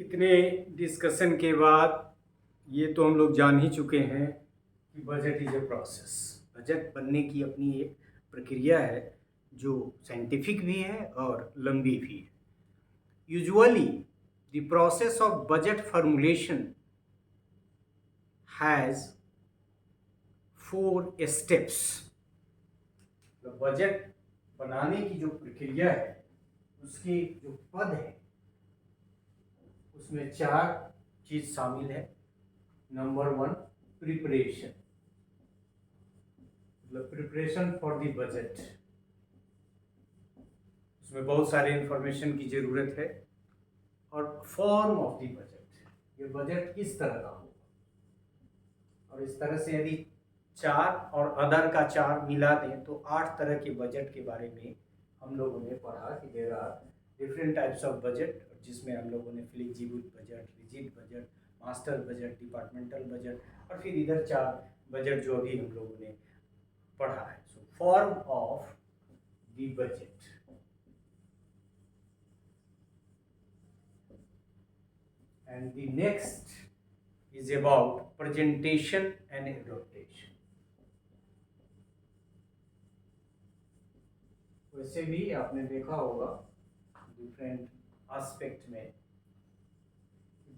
इतने डिस्कशन के बाद ये तो हम लोग जान ही चुके हैं कि budget is a process. Budget बनने की अपनी एक प्रक्रिया है जो साइंटिफिक भी है और लंबी भी है। Usually the process of budget formulation has 4 steps. तो बजट बनाने की जो प्रक्रिया है उसके जो पद है उसमें 4 चीज शामिल है। नंबर 1, प्रिपरेशन, मतलब प्रिपरेशन फॉर द बजट। उसमें बहुत सारे इंफॉर्मेशन की जरूरत है। और फॉर्म ऑफ द बजट, ये बजट किस तरह का होगा। और इस तरह से यदि 4 और अदर का 4 मिला दें तो 8 तरह के बजट के बारे में हम लोगों ने पढ़ा कि there are different types of budget, जिसमें हम लोगों ने flexible budget, rigid budget, master budget, departmental budget और फिर इधर 4 बजट जो अभी हम लोगों ने पढ़ा है। So form of the budget. And the next is about presentation and adaptation. वैसे भी आपने देखा होगा डिफरेंट एस्पेक्ट में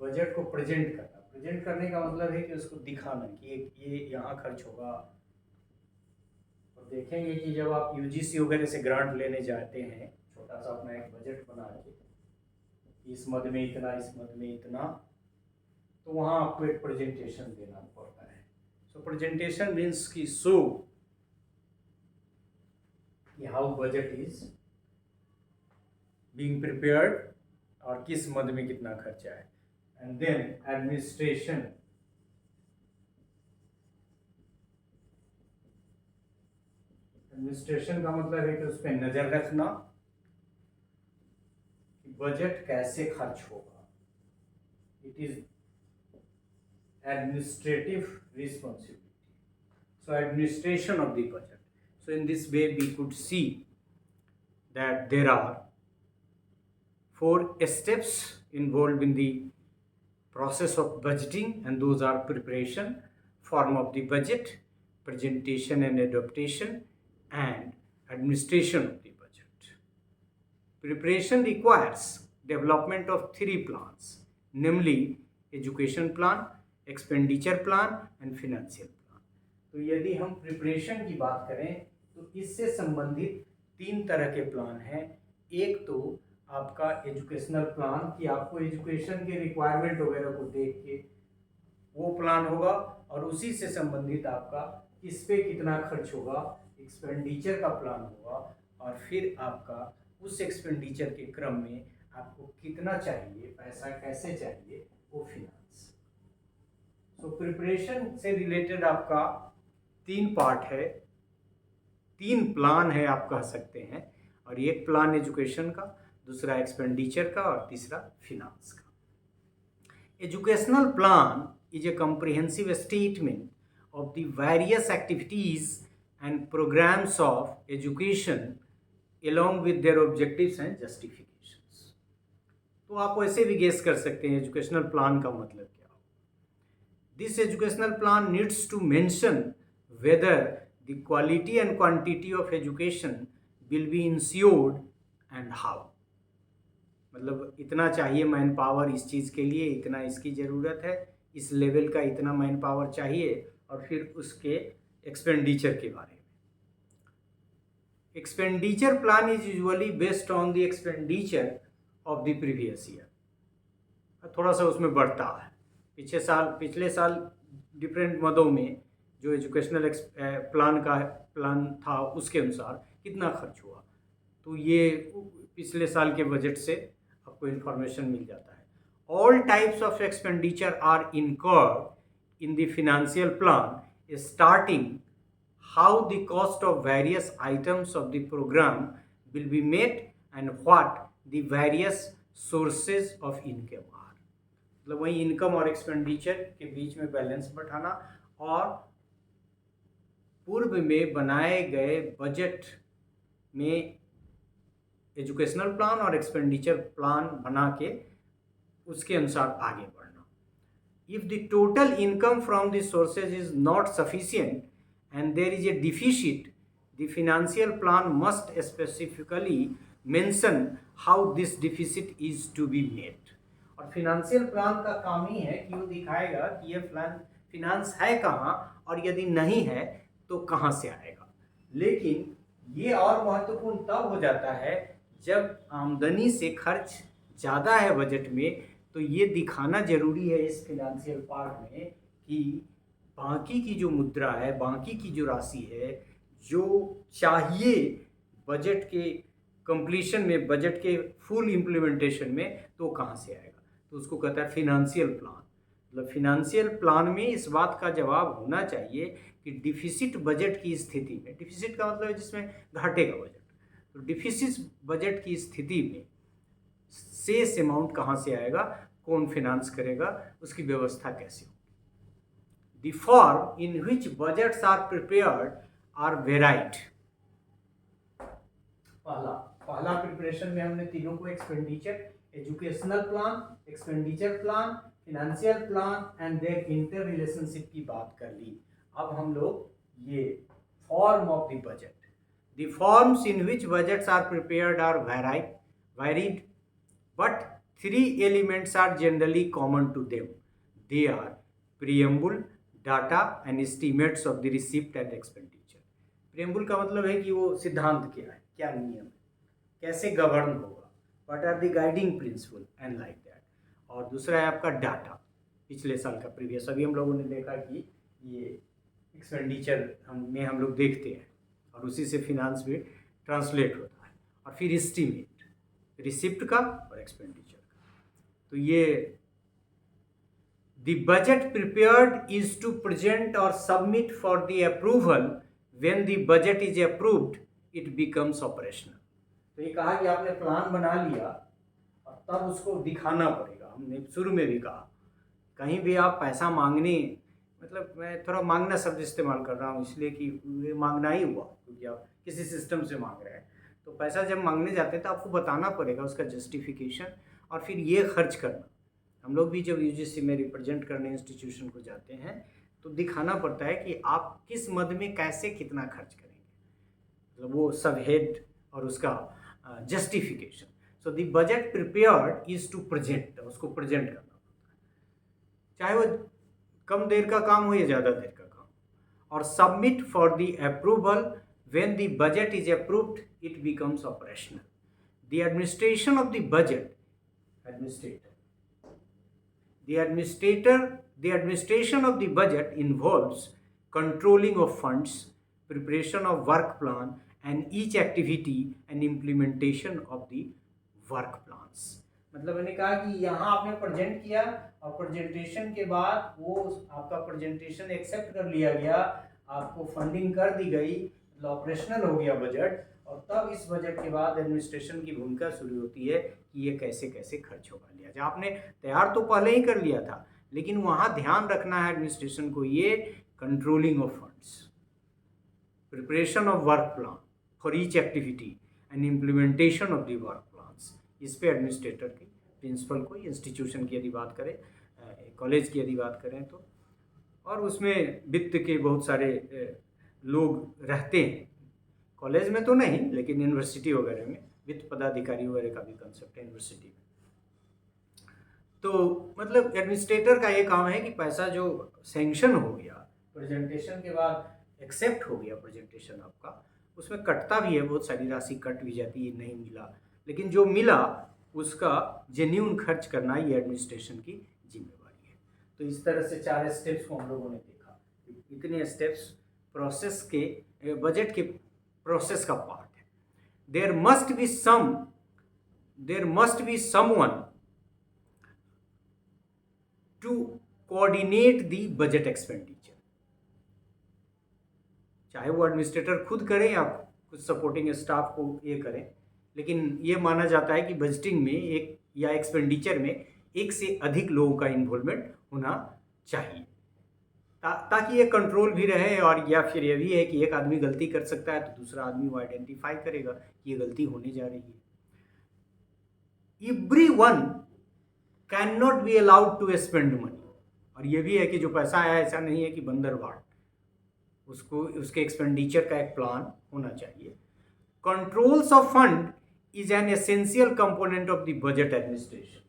बजट को प्रेजेंट करना। प्रेजेंट करने का मतलब है कि उसको दिखाना कि ये यहाँ खर्च होगा। और देखेंगे कि जब आप यूजीसी वगैरह से ग्रांट लेने जाते हैं, छोटा सा अपना एक बजट बना के इस मद में इतना, इस मद में इतना, तो वहाँ आपको एक प्रेजेंटेशन देना पड़ता है। सो प्रेजेंटेशन मीन्स की शो कि how budget is being prepared और किस मद में कितना खर्चा है। एंड देन एडमिनिस्ट्रेशन, एडमिनिस्ट्रेशन का मतलब है कि उस पर नजर रखना कि बजट कैसे खर्च होगा। It is administrative responsibility. So administration of the budget. So in this way we could see that there are 4 steps involved in the process of budgeting, and those are preparation, form of the budget, presentation and adaptation, and administration of the budget. Preparation requires development of 3 plans, namely education plan, expenditure plan and financial plan. तो यदि हम preparation की बात करें तो इससे संबंधित 3 तरह के प्लान हैं। एक तो आपका एजुकेशनल प्लान कि आपको एजुकेशन के रिक्वायरमेंट वगैरह को देख के वो प्लान होगा, और उसी से संबंधित आपका किस पे कितना खर्च होगा, एक्सपेंडिचर का प्लान होगा। और फिर आपका उस एक्सपेंडिचर के क्रम में आपको कितना चाहिए, पैसा कैसे चाहिए, वो फिनांस। तो प्रिपरेशन से रिलेटेड आपका 3 पार्ट है, 3 प्लान है आप कह सकते हैं। और एक प्लान एजुकेशन का, दूसरा एक्सपेंडिचर का और तीसरा फिनांस का। Educational plan is a comprehensive statement of the various activities and programmes of education along with their objectives and justifications। तो आप वैसे भी गेस कर सकते हैं एजुकेशनल प्लान का मतलब क्या। This educational plan needs to mention whether the quality and quantity of education will be ensured and how। मतलब इतना चाहिए मैन पावर इस चीज़ के लिए, इतना इसकी ज़रूरत है, इस लेवल का इतना मैन पावर चाहिए, और फिर उसके एक्सपेंडिचर के बारे में। Expenditure plan is usually based on the expenditure of the previous year. थोड़ा सा उसमें बढ़ता है। पिछले साल डिफरेंट मदों में जो एजुकेशनल प्लान था उसके अनुसार कितना खर्च हुआ, तो ये पिछले साल के बजट से आपको इन्फॉर्मेशन मिल जाता है। All types of expenditure are incurred in the financial plan starting how the cost of various items of the programme will be met and what the various sources of income. मतलब वही income और expenditure के बीच में balance बैठाना, और पूर्व में बनाए गए बजट में एजुकेशनल प्लान और एक्सपेंडिचर प्लान बना के उसके अनुसार आगे बढ़ना। If the total income from the sources is not sufficient and there is a deficit, the financial plan must specifically mention how this deficit is to be met. और financial plan का काम ही है कि वो दिखाएगा कि ये फिनांस है कहाँ, और यदि नहीं है तो कहाँ से आएगा। लेकिन ये और महत्वपूर्ण तब हो जाता है जब आमदनी से खर्च ज़्यादा है बजट में, तो ये दिखाना जरूरी है इस फिनेंशियल पार्ट में कि बाकी की जो मुद्रा है, बाकी की जो राशि है, जो चाहिए बजट के कंप्लीशन में, बजट के फुल इम्प्लीमेंटेशन में, तो कहाँ से आएगा। तो उसको कहता है फिनेंशियल प्लान। मतलब फिनेंशियल प्लान में इस बात का जवाब होना चाहिए कि डिफिसिट बजट की स्थिति में, डिफिसिट का मतलब है जिसमें घाटे का बजट, तो डिफिसिट बजट की स्थिति में शेष अमाउंट कहाँ से आएगा, कौन फिनांस करेगा, उसकी व्यवस्था कैसे होगी। The form in which budgets are prepared are varied. पहला प्रिपरेशन में हमने तीनों को expenditure, educational plan, expenditure plan, financial plan and their interrelationship की बात कर ली। अब हम लोग ये form of the budget, the forms in which budgets are prepared are varied, but three elements are generally common to them. They are preamble, data and estimates of the receipt and expenditure. preamble का मतलब है कि वो सिद्धांत क्या है, क्या नियम है, कैसे गवर्न होगा, what are the guiding principle and like that। और दूसरा है आपका डाटा, पिछले साल का प्रीवियस, अभी हम लोगों ने देखा कि ये एक्सपेंडिचर में हम लोग देखते हैं और उसी से फिनांस भी ट्रांसलेट होता है। और फिर एस्टीमेट, रिसिप्ट का और एक्सपेंडिचर का। तो ये the budget prepared is to present और submit for the approval, when the budget is approved it becomes operational. तो ये कहा कि आपने प्लान बना लिया और तब उसको दिखाना पड़ेगा। हमने शुरू में भी कहा कहीं भी आप पैसा मांगने, मतलब मैं थोड़ा मांगना शब्द इस्तेमाल कर रहा हूँ इसलिए कि ये मांगना ही हुआ, क्योंकि आप किसी सिस्टम से मांग रहे हैं, तो पैसा जब मांगने जाते हैं तो आपको बताना पड़ेगा उसका जस्टिफिकेशन और फिर ये खर्च करना। हम लोग भी जब यूजीसी में रिप्रेजेंट करने इंस्टीट्यूशन को जाते हैं तो दिखाना पड़ता है कि आप किस मद में कैसे कितना खर्च करेंगे, मतलब वो सब हेड और उसका justification. So the budget prepared is to present, उसको प्रेजेंट करना पड़ता है, चाहे वो कम देर का काम हो या ज़्यादा देर का काम। और submit for the approval, when the budget is approved it becomes operational. The administration of the budget, the administration of the budget involves controlling of funds, preparation of work plan and each activity and implementation of the work plans। मतलब मैंने कहा कि यहाँ आपने present किया और presentation के बाद वो आपका प्रेजेंटेशन एक्सेप्ट कर लिया गया, आपको फंडिंग कर दी गई, ऑपरेशनल हो गया बजट, और तब इस बजट के बाद एडमिनिस्ट्रेशन की भूमिका शुरू होती है कि ये कैसे कैसे खर्च होगा। लिया जाए, आपने तैयार तो पहले ही कर लिया था, लेकिन वहाँ ध्यान रखना है एडमिनिस्ट्रेशन को, ये controlling of funds, preparation of work plan for each activity and implementation of the work plans. इस पे एडमिनिस्ट्रेटर की, प्रिंसिपल को, इंस्टीट्यूशन की यदि बात करें, कॉलेज की यदि बात करें तो, और उसमें वित्त के बहुत सारे लोग रहते हैं, कॉलेज में तो नहीं लेकिन यूनिवर्सिटी वगैरह में वित्त पदाधिकारी वगैरह का भी कंसेप्ट है यूनिवर्सिटी में। तो मतलब एडमिनिस्ट्रेटर का ये काम है कि पैसा जो सैंक्शन हो गया प्रेजेंटेशन के बाद, एक्सेप्ट हो गया प्रेजेंटेशन आपका, उसमें कटता भी है, बहुत सारी राशि कट भी जाती है, नहीं मिला, लेकिन जो मिला उसका जेन्यून खर्च करना ये एडमिनिस्ट्रेशन की जिम्मेवारी है। तो इस तरह से 4 स्टेप्स को हम लोगों ने देखा। इतने स्टेप्स प्रोसेस के, बजट के प्रोसेस का पार्ट है। There must be someone to coordinate the budget expenditure, चाहे वो एडमिनिस्ट्रेटर खुद करे या कुछ सपोर्टिंग स्टाफ को ये करें, लेकिन ये माना जाता है कि बजटिंग में एक या एक्सपेंडिचर में एक से अधिक लोगों का इन्वॉल्वमेंट होना चाहिए, ताकि ये कंट्रोल भी रहे। और या फिर ये भी है कि एक आदमी गलती कर सकता है तो दूसरा आदमी वो आइडेंटिफाई करेगा कि ये गलती होने जा रही है। Everyone can not be allowed to spend money, और ये भी है कि जो पैसा आया ऐसा नहीं है कि बंदर बाट, उसको उसके एक्सपेंडिचर का एक प्लान होना चाहिए। Controls of fund is an essential component of the budget administration,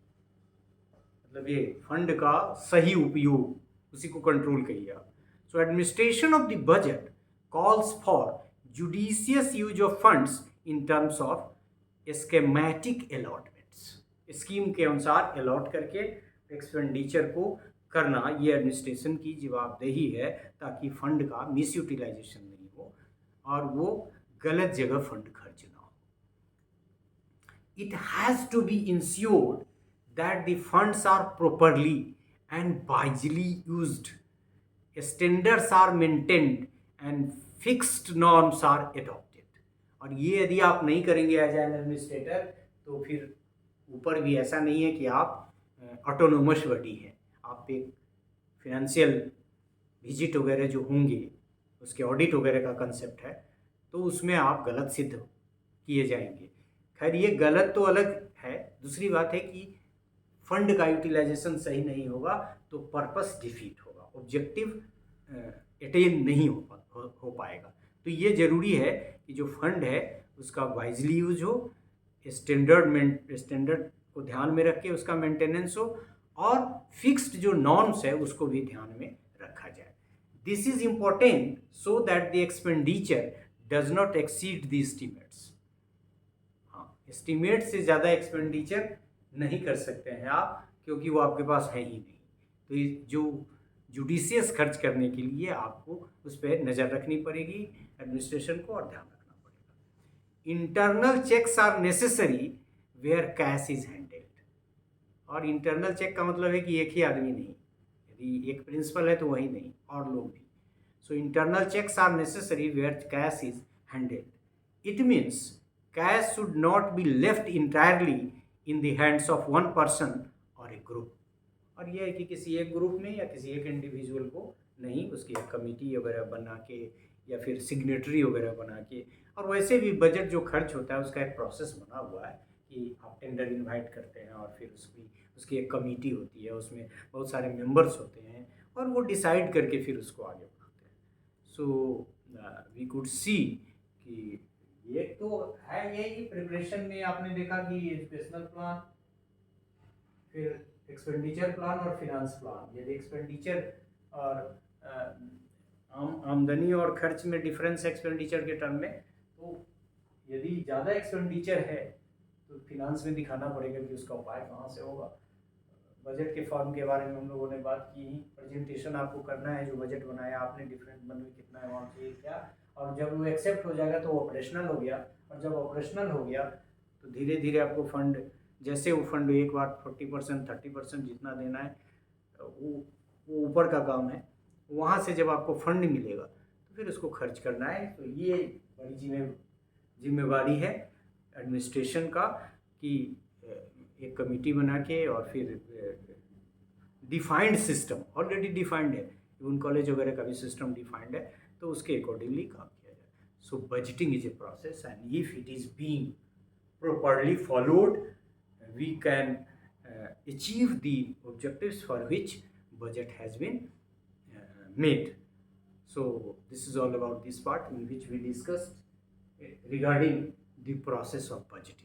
मतलब ये फंड का सही उपयोग, उसी को कंट्रोल कहिए आप। So administration of the budget calls for judicious use of funds in terms of schematic allotments, scheme के अनुसार अलॉट करके एक्सपेंडिचर को करना, ये एडमिनिस्ट्रेशन की जवाबदेही है, ताकि फंड का मिस यूटिलाइजेशन नहीं हो और वो गलत जगह फंड खर्च ना हो। It has to be ensured that the funds are properly and wisely used, standards are maintained and fixed norms are adopted। और ये यदि आप नहीं करेंगे एज एन एडमिनिस्ट्रेटर तो फिर ऊपर भी ऐसा नहीं है कि आप ऑटोनोमस बॉडी है, आप एक फिनेंशियल विजिट वगैरह जो होंगे उसके ऑडिट वगैरह का कंसेप्ट है, तो उसमें आप गलत सिद्ध किए जाएंगे। खैर ये गलत तो अलग है, दूसरी बात है कि फंड का यूटिलाइजेशन सही नहीं होगा तो पर्पस डिफीट होगा, ऑब्जेक्टिव अटेन नहीं हो पाएगा। तो ये ज़रूरी है कि जो फंड है उसका वाइजली यूज हो, स्टैंडर्ड को ध्यान में रख के उसका मेंटेनेंस हो, और फिक्स्ड जो नॉर्म्स है उसको भी ध्यान में रखा जाए। This is important so that the expenditure does not exceed the estimates. हाँ, एस्टिमेट से ज़्यादा एक्सपेंडिचर नहीं कर सकते हैं आप, क्योंकि वो आपके पास है ही नहीं। तो ये जो जुडिशियस खर्च करने के लिए आपको उस पर नज़र रखनी पड़ेगी एडमिनिस्ट्रेशन को, और ध्यान रखना पड़ेगा। Internal checks are necessary where cash is handled, और इंटरनल चेक का मतलब है कि एक ही आदमी नहीं, यदि एक प्रिंसिपल है तो वही नहीं, और लोग भी। So internal checks are necessary where cash is handled. It means cash should not be left entirely in the hands of one person और ए ग्रुप, और यह है कि किसी एक ग्रुप में या किसी एक इंडिविजुअल को नहीं, उसकी एक कमेटी वगैरह बना के या फिर सिग्नेटरी वगैरह बना के। और वैसे भी बजट जो खर्च होता है उसका एक प्रोसेस बना हुआ है कि आप टेंडर इनवाइट करते हैं और फिर उसकी एक कमेटी होती है, उसमें बहुत सारे मेंबर्स होते हैं और वो डिसाइड करके फिर उसको आगे बढ़ाते हैं। सो वी कुड सी कि ये तो है, यही प्रिपरेशन में आपने देखा कि एजुकेशनल प्लान, फिर एक्सपेंडिचर प्लान और फिनांस प्लान। यदि एक्सपेंडिचर और आमदनी और खर्च में डिफरेंस एक्सपेंडिचर के टर्म में, तो यदि ज़्यादा एक्सपेंडिचर है तो फिनांस में दिखाना पड़ेगा कि उसका उपाय कहाँ से होगा। बजट के फॉर्म के बारे में हम लोगों ने बात की, प्रेजेंटेशन आपको करना है, जो बजट बनाया आपने डिफरेंट मन में कितना अमाउंट चाहिए क्या, और जब वो एक्सेप्ट हो जाएगा तो ऑपरेशनल हो गया, और जब ऑपरेशनल हो गया तो धीरे धीरे आपको फंड, जैसे वो फंड एक बार 40% 30% जितना देना है वो ऊपर का काम है, वहाँ से जब आपको फंड मिलेगा तो फिर उसको खर्च करना है। तो ये बड़ी जिम्मेवारी है एडमिनिस्ट्रेशन का कि एक कमेटी बना के और फिर डिफाइंड सिस्टम, ऑलरेडी डिफाइंड है, इवन कॉलेज वगैरह का भी सिस्टम डिफाइंड है, तो उसके अकॉर्डिंगली काम किया जाए। So budgeting is a process and if it is being properly followed we can achieve the objectives for which budget has been made. So this is all about this part in which we discussed regarding the process of budgeting.